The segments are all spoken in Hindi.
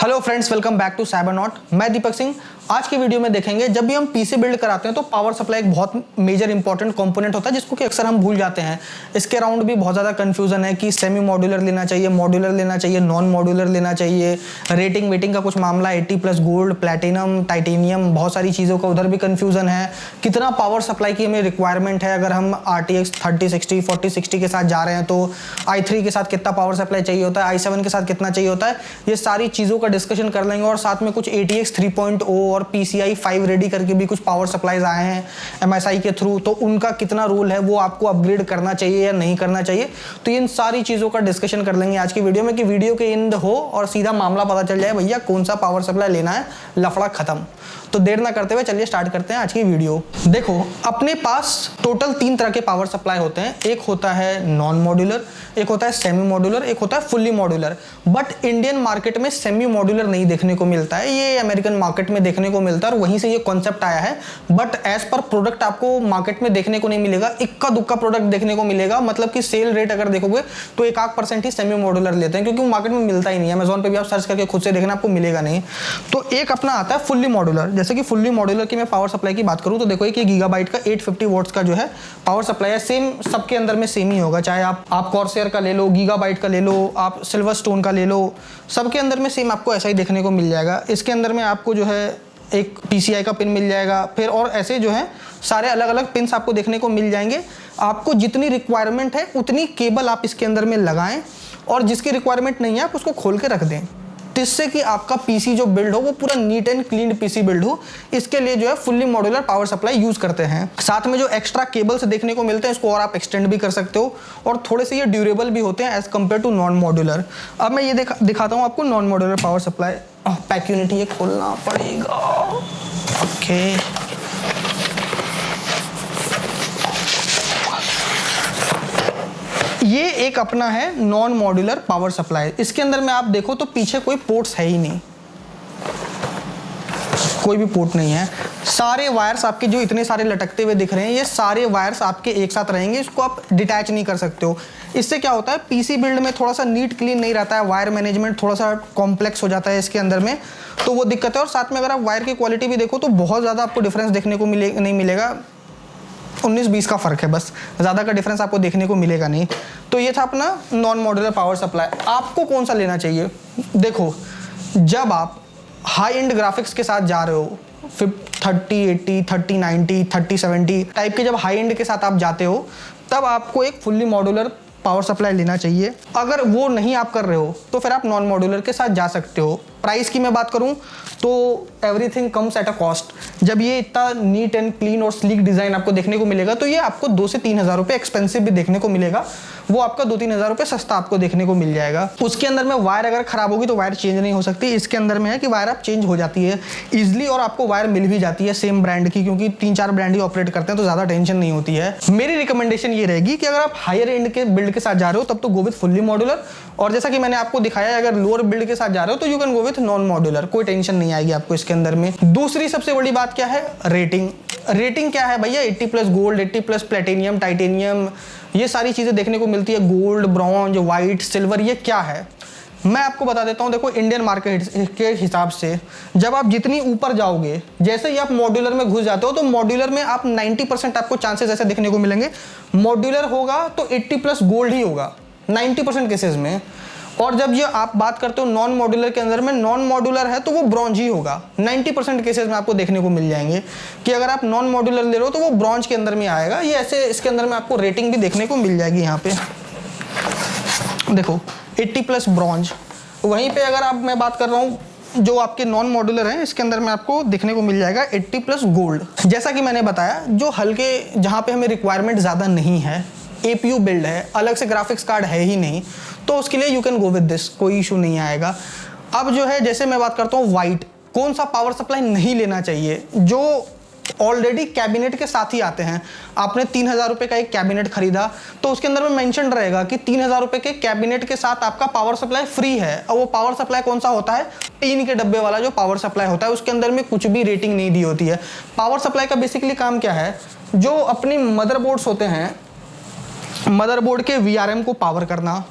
Hello friends, welcome back to Cybernaut. मैं दीपक सिंह। आज की वीडियो में देखेंगे, जब भी हम पीसी बिल्ड कराते हैं तो पावर सप्लाई एक बहुत मेजर इंपॉर्टेंट कंपोनेंट होता है जिसको कि अक्सर हम भूल जाते हैं। इसके अराउंड भी बहुत ज़्यादा कंफ्यूजन है कि सेमी मॉड्यूलर लेना चाहिए, मॉड्यूलर लेना चाहिए, नॉन मॉड्यूलर लेना चाहिए, रेटिंग वेटिंग का कुछ मामला, 80+ गोल्ड, प्लैटिनम, टाइटेनियम, बहुत सारी चीज़ों का उधर भी कन्फ्यूजन है। कितना पावर सप्लाई की हमें रिक्वायरमेंट है, अगर हम RTX 3060 4060 के साथ जा रहे हैं तो i3 के साथ कितना पावर सप्लाई चाहिए होता है, i7 के साथ कितना चाहिए होता है, ये सारी चीज़ों का डिस्कशन कर लेंगे। और साथ में कुछ ATX 3.0 और PCI 5 रेडी करके भी कुछ पावर सप्लाईज आए हैं MSI के थ्रू, तो उनका कितना रोल है, वो आपको अपग्रेड करना चाहिए या नहीं करना चाहिए। तो इन सारी चीज़ों का डिस्कशन कर लेंगे आज की वीडियो में कि वीडियो के एंड हो और सीधा मामला पता चल जाए भैया कौन सा पावर सप्लाई लेना है, लफड़ा खत्म। तो देर ना करते हुए चलिए स्टार्ट करते हैं आज की वीडियो। देखो, अपने पास टोटल 3 तरह के पावर सप्लाई होते हैं। एक होता है नॉन मॉड्यूलर, एक होता है सेमी मॉड्यूलर, एक होता है fully modular. But Indian market में सेमी मॉड्यूलर नहीं देखने को मिलता है, ये अमेरिकन मार्केट में देखने को मिलता है और वहीं से ये कॉन्सेप्ट आया है। बट एज पर प्रोडक्ट आपको मार्केट में देखने को नहीं मिलेगा, इक्का दुक्का प्रोडक्ट देखने को मिलेगा। मतलब कि सेल रेट अगर देखोगे तो 1% ही सेमी मॉड्यूलर लेते हैं, क्योंकि वो मार्केट में मिलता ही नहीं है। अमेजोन पे भी आप सर्च करके खुद से देखना, आपको मिलेगा नहीं। तो एक अपना आता है फुल्ली मॉड्यूलर। जैसे कि फुल्ली मॉड्यूलर की मैं पावर सप्लाई की बात करूं तो देखो, एक गीगाबाइट का 850 वॉट्स का जो है पावर सप्लाई है। सेम सबके अंदर में सेम ही होगा, चाहे आप कॉर्सेयर का ले लो, गीगाबाइट का ले लो, आप सिल्वरस्टोन का ले लो, सबके अंदर में सेम आपको ऐसा ही देखने को मिल जाएगा। इसके अंदर में आपको जो है एक PCI का पिन मिल जाएगा, फिर और ऐसे जो है सारे अलग अलग पिन्स आपको देखने को मिल जाएंगे। आपको जितनी रिक्वायरमेंट है उतनी केबल आप इसके अंदर में लगाएं, और जिसकी रिक्वायरमेंट नहीं है आप उसको खोल के रख दें, जिससे कि आपका पीसी जो बिल्ड हो वो पूरा neat and clean PC build हो। इसके लिए जो है fully modular power supply use करते हैं। साथ में जो एक्स्ट्रा केबल्स देखने को मिलते हैं इसको और आप एक्सटेंड भी कर सकते हो, और थोड़े से ये ड्यूरेबल भी होते हैं as compare to non modular. अब मैं ये दिखाता हूँ आपको non modular power supply. Pack unit ये खोलना पड़ेगा। ओके, ये एक अपना है नॉन मॉड्यूलर पावर सप्लाई। इसके अंदर में आप देखो तो पीछे कोई पोर्ट्स है ही नहीं, कोई भी पोर्ट नहीं है। सारे वायर्स आपके जो इतने सारे लटकते हुए दिख रहे हैं, ये सारे वायर्स आपके एक साथ रहेंगे, इसको आप डिटैच नहीं कर सकते हो। इससे क्या होता है, पीसी बिल्ड में थोड़ा सा नीट क्लीन नहीं रहता है, वायर मैनेजमेंट थोड़ा सा कॉम्प्लेक्स हो जाता है इसके अंदर में, तो वो दिक्कत है। और साथ में अगर आप वायर की क्वालिटी भी देखो तो बहुत ज़्यादा आपको डिफरेंस देखने को नहीं मिलेगा। 19-20 का फ़र्क है बस, ज़्यादा का डिफरेंस आपको देखने को मिलेगा नहीं। तो ये था अपना नॉन मॉड्यूलर पावर सप्लाई। आपको कौन सा लेना चाहिए? देखो, जब आप हाई एंड ग्राफिक्स के साथ जा रहे हो, 3080, 3090, 3070 टाइप के जब हाई एंड के साथ आप जाते हो, तब आपको एक फुल्ली मॉड्यूलर पावर सप्लाई लेना चाहिए। अगर वो नहीं आप कर रहे हो तो फिर आप नॉन मॉड्यूलर के साथ जा सकते हो। प्राइस की मैं बात करूं तो everything comes at a cost. जब ये इतना नीट एंड क्लीन और स्लीक डिज़ाइन आपको देखने को मिलेगा तो ये आपको 2 से 3 हज़ार रुपये एक्सपेंसिव भी देखने को मिलेगा, वो आपका 2-3 हज़ार रुपये सस्ता आपको देखने को मिल जाएगा। उसके अंदर में वायर अगर खराब होगी तो वायर चेंज नहीं हो सकती। इसके अंदर में है कि वायर आप चेंज हो जाती है ईजिली, और आपको वायर मिल भी जाती है सेम ब्रांड की, क्योंकि 3-4 ब्रांड ही ऑपरेट करते हैं तो ज़्यादा टेंशन नहीं होती है। मेरी रिकमेंडेशन ये रहेगी कि अगर आप हायर एंड के बिल्ड के साथ जा रहे हो तब तो गो विथ फुल्ली मॉड्यूलर, और जैसा कि मैंने आपको दिखाया अगर लोअर बिल्ड के साथ जा रहे हो तो you can go with non modular, कोई टेंशन नहीं आएगी आपको इसके अंदर में। दूसरी सबसे बड़ी बात क्या है, रेटिंग। रेटिंग क्या है भैया? 80+ गोल्ड, 80+ प्लैटिनियम, टाइटेनियम, ये सारी चीजें देखने को मिलती है। गोल्ड, ब्रॉन्ज, व्हाइट, सिल्वर, ये क्या है मैं आपको बता देता हूँ। देखो, इंडियन मार्केट के हिसाब से जब आप जितनी ऊपर जाओगे, जैसे ही आप मॉड्यूलर में घुस जाते हो तो मॉड्यूलर में आप 90% आपको चांसेस ऐसे देखने को मिलेंगे, मॉड्यूलर होगा तो 80+ गोल्ड ही होगा 90% केसेस में। और जब ये आप बात करते हो नॉन मॉड्यूलर के अंदर में, नॉन मॉड्यूलर है तो वो ब्रॉन्ज ही होगा 90% केसेस में आपको देखने को मिल जाएंगे कि अगर आप नॉन मॉड्यूलर ले रहे हो तो वो ब्रॉन्ज के अंदर में आएगा। ये ऐसे इसके अंदर में आपको रेटिंग भी देखने को मिल जाएगी। यहाँ पे देखो 80+ ब्रॉन्ज। वहीं पे अगर आप मैं बात कर रहा हूँ जो आपके नॉन मॉड्यूलर हैं, इसके अंदर में आपको देखने को मिल जाएगा 80+ गोल्ड। जैसा कि मैंने बताया, जो हल्के जहाँ पे हमें रिक्वायरमेंट ज़्यादा नहीं है, APU बिल्ड है, अलग से ग्राफिक्स कार्ड है ही नहीं, तो उसके लिए you can go with this, कोई इशू नहीं आएगा। अब जो है, जैसे मैं बात करता हूँ वाइट, कौन सा पावर सप्लाई नहीं लेना चाहिए? जो ऑलरेडी कैबिनेट के साथ ही आते हैं। आपने 3,000 रुपये का एक कैबिनेट खरीदा तो उसके अंदर में मेंशन रहेगा कि 3,000 रुपये के कैबिनेट के साथ आपका पावर सप्लाई फ्री है। और वो पावर सप्लाई कौन सा होता है? टीन के डब्बे वाला जो पावर सप्लाई होता है, उसके अंदर में कुछ भी रेटिंग नहीं दी होती है। पावर सप्लाई का बेसिकली काम क्या है? जो अपनी मदरबोर्ड्स होते हैं, मदरबोर्ड के VRM को पावर करना,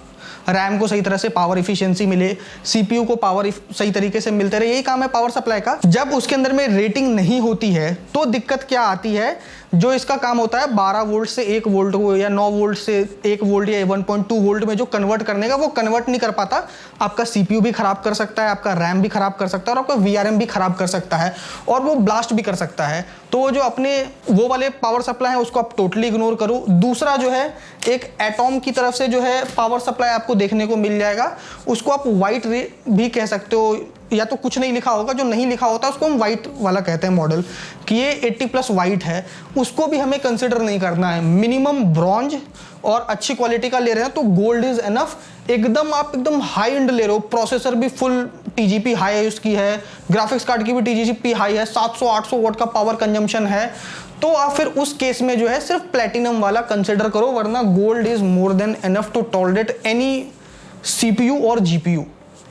रैम को सही तरह से पावर इफिशियंसी मिले, CPU को पावर सही तरीके से मिलते रहे, यही काम है पावर सप्लाई का। जब उसके अंदर में रेटिंग नहीं होती है तो दिक्कत क्या आती है, जो इसका काम होता है 12 वोल्ट से 1 वोल्ट को या 9 वोल्ट से 1 वोल्ट या 1.2 वोल्ट में जो कन्वर्ट करने का, वो कन्वर्ट नहीं कर पाता। आपका CPU भी खराब कर सकता है, आपका रैम भी खराब कर सकता है और आपका VRM भी खराब कर सकता है और वो ब्लास्ट भी कर सकता है। तो जो अपने वो वाले पावर सप्लाई है उसको आप टोटली इग्नोर करो। दूसरा जो है एक एटॉम की तरफ से जो है पावर सप्लाई आपको देखने को मिल जाएगा, उसको आप वाइट रे भी कह सकते हो, या तो कुछ नहीं लिखा होगा, जो नहीं लिखा होता उसको हम वाइट वाला कहते हैं मॉडल, कि ये 80+ वाइट है, उसको भी हमें कंसिडर नहीं करना है। मिनिमम ब्रॉन्ज और अच्छी क्वालिटी का ले रहे हैं तो गोल्ड इज एनफ। एकदम आप एकदम हाई एंड ले रहे हो, प्रोसेसर भी फुल TGP हाई उसकी है, ग्राफिक्स कार्ड की भी TGP हाई है, 700-800 वॉट का पावर कंजम्पशन है, तो आप फिर उस केस में जो है सिर्फ प्लेटिनम वाला कंसिडर करो, वरना gold is more than enough to tolerate any CPU और GPU।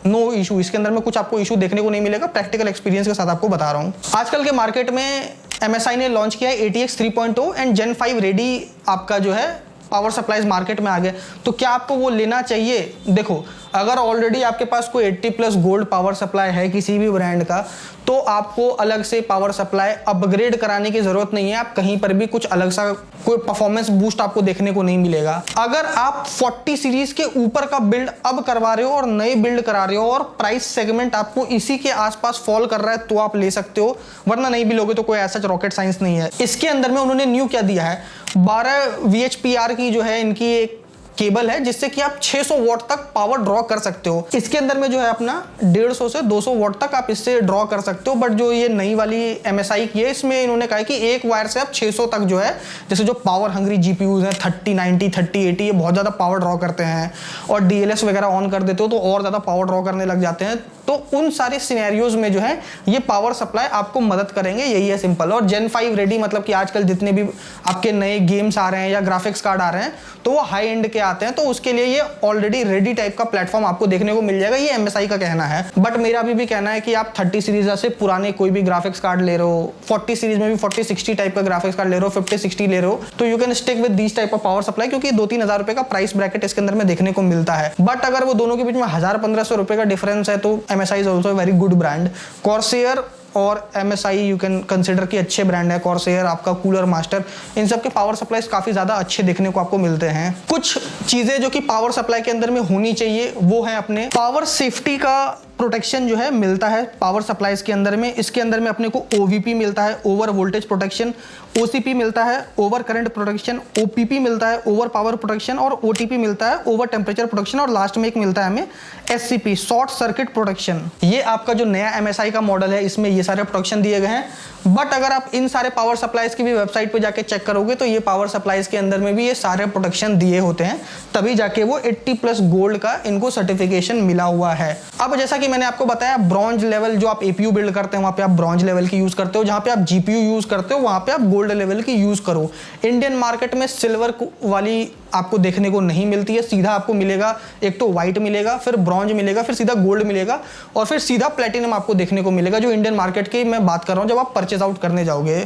नो इशू, इसके अंदर में कुछ आपको इशू देखने को नहीं मिलेगा, प्रैक्टिकल एक्सपीरियंस के साथ आपको बता रहा हूँ। आजकल के मार्केट में MSI ने लॉन्च किया है ATX 3.0 एंड Gen 5 रेडी आपका जो है पावर सप्लाईज मार्केट में आ गए। तो क्या आपको वो लेना चाहिए? देखो, अगर ऑलरेडी आपके पास कोई 80+ गोल्ड पावर सप्लाई है किसी भी ब्रांड का, तो आपको अलग से पावर सप्लाई अपग्रेड कराने की जरूरत नहीं है। आप कहीं पर भी कुछ अलग सा कोई परफॉर्मेंस बूस्ट आपको देखने को नहीं मिलेगा। अगर आप 40 सीरीज के ऊपर का बिल्ड अब करवा रहे हो और नए बिल्ड करा रहे हो और प्राइस सेगमेंट आपको इसी के आसपास फॉल कर रहा है, तो आप ले सकते हो, वरना नहीं भी लोगे तो कोई ऐसा रॉकेट साइंस नहीं है। इसके अंदर में उन्होंने न्यू क्या दिया है, 12 VHPR की जो है इनकी एक केबल है, जिससे कि आप 600 वॉट तक पावर ड्रॉ कर सकते हो। इसके अंदर में जो है अपना 150 से 200 वॉट तक आप इससे ड्रॉ कर सकते हो। बट जो ये नई वाली MSI की है, इसमें इन्होंने कहा है कि एक वायर से आप 600 तक जो है, जैसे जो पावर हंग्री GPUs हैं 3090, 3080, ये बहुत ज़्यादा पावर ड्रॉ करते हैं और DLS वगैरह ऑन कर देते हो तो और ज़्यादा पावर ड्रॉ करने लग जाते हैं। तो उन सारे सिनेरियोज में जो है ये पावर सप्लाई आपको मदद करेंगे, यही है सिंपल। और Gen 5 रेडी मतलब कि आजकल जितने भी आपके नए गेम्स आ रहे हैं या ग्राफिक्स कार्ड आ रहे हैं तो वो हाई एंड के आते हैं, तो उसके लिए ये ऑलरेडी रेडी टाइप का प्लेटफॉर्म आपको देखने को मिल जाएगा, ये MSI का कहना है। बट मेरा अभी भी कहना है कि आप 30 सीरीज से पुराने कोई भी ग्राफिक्स कार्ड ले रहे हो, 40 सीरीज में भी 4060 टाइप का ग्राफिक्स कार्ड ले रहे हो, 5060 ले रहे हो, तो you can stick with this type of power supply, क्योंकि 2-3 हज़ार रुपए का प्राइस ब्रैकेट इसके अंदर में देखने को मिलता है। बट अगर वो दोनों के बीच में 1000-1500 रुपए का डिफरेंस है तो MSI is also very good brand. Corsair और MSI यू कैन कंसिडर कि अच्छे ब्रांड है। कॉर्सेयर, आपका कूलर मास्टर, इन सब के पावर सप्लाईज काफ़ी ज़्यादा अच्छे देखने को आपको मिलते हैं। कुछ चीज़ें जो कि पावर सप्लाई के अंदर में होनी चाहिए वो है अपने पावर सेफ्टी का प्रोटेक्शन जो है मिलता है पावर सप्लाईज के अंदर में। इसके अंदर में अपने को OVP मिलता है, ओवर वोल्टेज प्रोटेक्शन, OCP मिलता है, ओवर करंट प्रोटेक्शन, OPP मिलता है, ओवर पावर प्रोटेक्शन, और OTP मिलता है, ओवर टेम्परेचर प्रोटेक्शन, और लास्ट में एक मिलता है हमें SCP, शॉर्ट सर्किट प्रोटेक्शन। ये आपका जो नया MSI का मॉडल है इसमें ये सारे प्रोटेक्शन दिए गए हैं। बट अगर आप इन सारे पावर सप्लाईज की भी वेबसाइट पे जाके चेक करोगे तो ये पावर सप्लाईज के अंदर में भी ये सारे प्रोटेक्शन दिए होते हैं, तभी जाके वो 80+ गोल्ड का इनको सर्टिफिकेशन मिला हुआ है। अब जैसा कि मैंने आपको बताया, ब्रॉन्ज लेवल जो आप APU बिल्ड करते हैं वहां पे आप ब्रॉन्ज लेवल की यूज करते हो, जहां पे आप GPU यूज करते हो वहां पे आप गोल्ड लेवल की यूज करो। इंडियन मार्केट में सिल्वर वाली आपको देखने को नहीं मिलती है, सीधा आपको मिलेगा एक तो व्हाइट मिलेगा, फिर ब्रॉन्ज मिलेगा, फिर सीधा गोल्ड मिलेगा और फिर सीधा प्लेटिनम आपको देखने को मिलेगा, जो इंडियन मार्केट की मैं बात कर रहा हूं। जब आप परचेज आउट करने जाओगे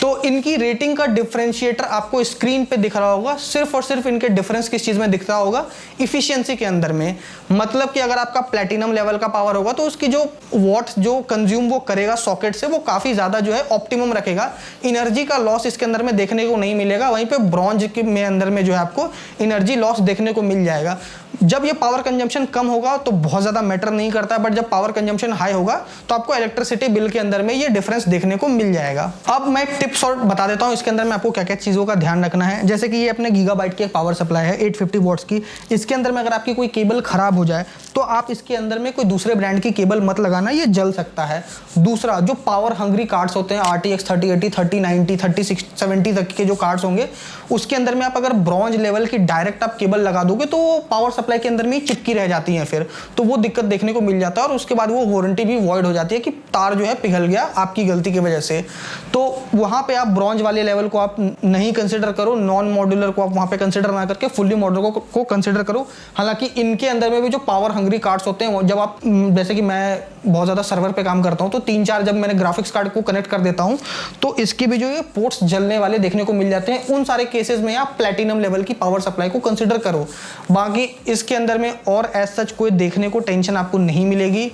तो इनकी रेटिंग का डिफरेंशिएटर आपको स्क्रीन पे दिख रहा होगा, सिर्फ और सिर्फ इनके डिफरेंस किस चीज में दिखता होगा, इफिशियंसी के अंदर में। मतलब कि अगर आपका प्लेटिनम लेवल का पावर होगा तो उसकी जो वॉट जो कंज्यूम वो करेगा सॉकेट से वो काफी ज्यादा जो है ऑप्टिमम रखेगा, एनर्जी का लॉस इसके अंदर में देखने को नहीं मिलेगा। वहीं पे ब्रॉन्ज के में अंदर में जो है आपको एनर्जी लॉस देखने को मिल जाएगा। जब ये पावर कंजम्पशन कम होगा तो बहुत ज़्यादा मैटर नहीं करता, बट जब पावर कंजम्पशन हाई होगा तो आपको इलेक्ट्रिसिटी बिल के अंदर में ये डिफरेंस देखने को मिल जाएगा। अब मैं टिप्स और बता देता हूँ इसके अंदर में आपको क्या क्या चीज़ों का ध्यान रखना है। जैसे कि ये अपने गीगाबाइट की एक पावर सप्लाई है 850 वॉट्स की। इसके अंदर में अगर आपकी कोई केबल खराब हो जाए तो आप इसके अंदर में कोई दूसरे ब्रांड की केबल मत लगाना, ये जल सकता है। दूसरा, जो पावर हंग्री कार्ड्स होते हैं RTX 3080, 3090, 3070 तक के जो कार्ड्स होंगे उसके अंदर में आप अगर ब्रॉन्ज लेवल की डायरेक्ट आप केबल लगा दोगे तो वो पावर सप्लाई के अंदर में चिपकी रह जाती हैं, फिर तो वो दिक्कत देखने को मिल जाता है और उसके बाद वो वारंटी भी वॉइड हो जाती है कि तार जो है पिघल गया आपकी गलती की वजह से। तो वहां पे आप ब्रॉन्ज वाले लेवल को आप नहीं कंसिडर करो, नॉन मॉड्यूलर को आप वहां पे कंसिडर ना करके फुल्ली मॉड्यूलर को कंसिडर करो। हालांकि इनके अंदर में भी जो पावर हंग्री कार्ड्स होते हैं, जब आप, जैसे कि मैं बहुत ज़्यादा सर्वर पे काम करता हूँ तो 3-4 जब मैंने ग्राफिक्स कार्ड को कनेक्ट कर देता हूँ तो इसके भी जो ये पोर्ट्स जलने वाले देखने को मिल जाते हैं। उन सारे केसेस में आप प्लैटिनम लेवल की पावर सप्लाई को कंसिडर करो। बाकी इसके अंदर में और एज सच कोई देखने को टेंशन आपको नहीं मिलेगी।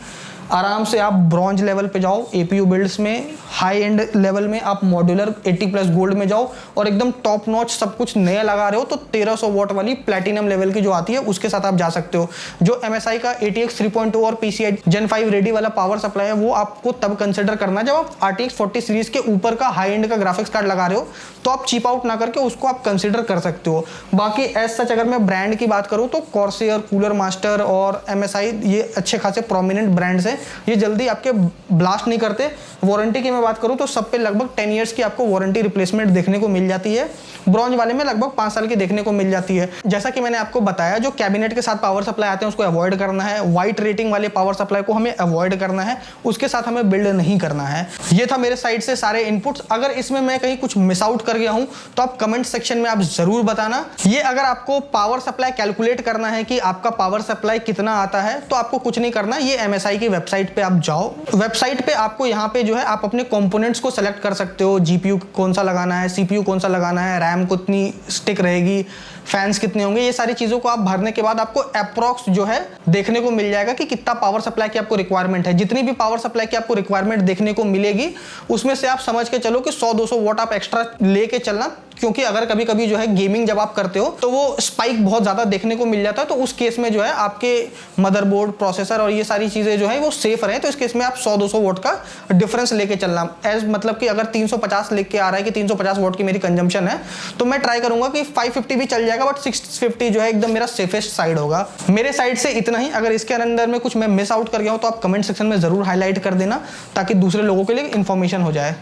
आराम से आप ब्रॉन्ज लेवल पे जाओ एपीयू बिल्ड्स में, हाई एंड लेवल में आप मॉड्यूलर 80+ गोल्ड में जाओ और एकदम टॉप नॉच सब कुछ नया लगा रहे हो तो 1300 वॉट वाली प्लैटिनम लेवल की जो आती है उसके साथ आप जा सकते हो। जो MSI का ATX 3.2 और PCI Gen 5 रेडी वाला पावर सप्लाई है वो आपको तब कंसिडर करना जब आप RTX 40 सीरीज के ऊपर का हाई एंड का ग्राफिक्स कार्ड लगा रहे हो, तो आप चीप आउट ना करके उसको आप कंसिडर कर सकते हो। बाकी एज सच अगर मैं ब्रांड की बात करूँ तो कॉर्सेयर, कूलर मास्टर और MSI ये अच्छे खासे प्रोमिनेंट ब्रांड्स हैं, ये जल्दी आपके ब्लास्ट नहीं करते। वारंटी की मैं बात करूं तो सब पे लगभग 10 इयर्स की आपको वारंटी रिप्लेसमेंट देखने को मिल जाती है। ब्रॉन्ज वाले में लगभग 5 साल की देखने को मिल जाती है। जैसा कि मैंने आपको बताया, जो कैबिनेट के साथ पावर सप्लाई आते हैं उसको अवॉइड करना है, वाइट रेटिंग वाले पावर सप्लाई को हमें अवॉइड करना है, उसके साथ हमें बिल्ड नहीं करना है। ये था मेरे साइड से सारे इनपुट्स। अगर इसमें मैं कहीं कुछ मिस आउट कर गया हूं तो आप कमेंट सेक्शन में आप जरूर बताना। ये अगर आपको पावर सप्लाई कैलकुलेट करना है कि आपका पावर सप्लाई कितना आता है तो आपको कुछ नहीं करना, ये MSI की वेबसाइट पे आप जाओ। वेबसाइट पे आपको यहाँ पे जो है आप अपने कंपोनेंट्स को सेलेक्ट कर सकते हो, GPU कौन सा लगाना है, CPU कौन सा लगाना है, रैम कितनी स्टिक रहेगी, फैंस कितने होंगे, ये सारी चीज़ों को आप भरने के बाद आपको अप्रॉक्स जो है देखने को मिल जाएगा कि कितना पावर सप्लाई की आपको रिक्वायरमेंट है। जितनी भी पावर सप्लाई की आपको रिक्वायरमेंट देखने को मिलेगी उसमें से आप समझ के चलो कि 100-200 वॉट आप एक्स्ट्रा लेके चलना, क्योंकि अगर कभी कभी जो है गेमिंग जब आप करते हो तो वो स्पाइक बहुत ज़्यादा देखने को मिल जाता है, तो उस केस में जो है आपके मदरबोर्ड, प्रोसेसर और ये सारी चीज़ें जो है वो सेफ रहे, तो इस केस में आप 100-200 वॉट का डिफरेंस लेके चलना। एज मतलब कि अगर 350 लेके आ रहा है कि 350 वॉट की मेरी कंजम्पशन है तो मैं ट्राई करूंगा कि 550 भी चल जाएगा, बट 650 जो है एकदम मेरा सेफेस्ट साइड होगा। मेरे साइड से इतना ही। अगर इसके अंदर में कुछ मैं मिस आउट कर गया हूँ तो आप कमेंट सेक्शन में ज़रूर हाईलाइट कर देना ताकि दूसरे लोगों के लिए इन्फॉर्मेशन हो जाए।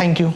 Thank you.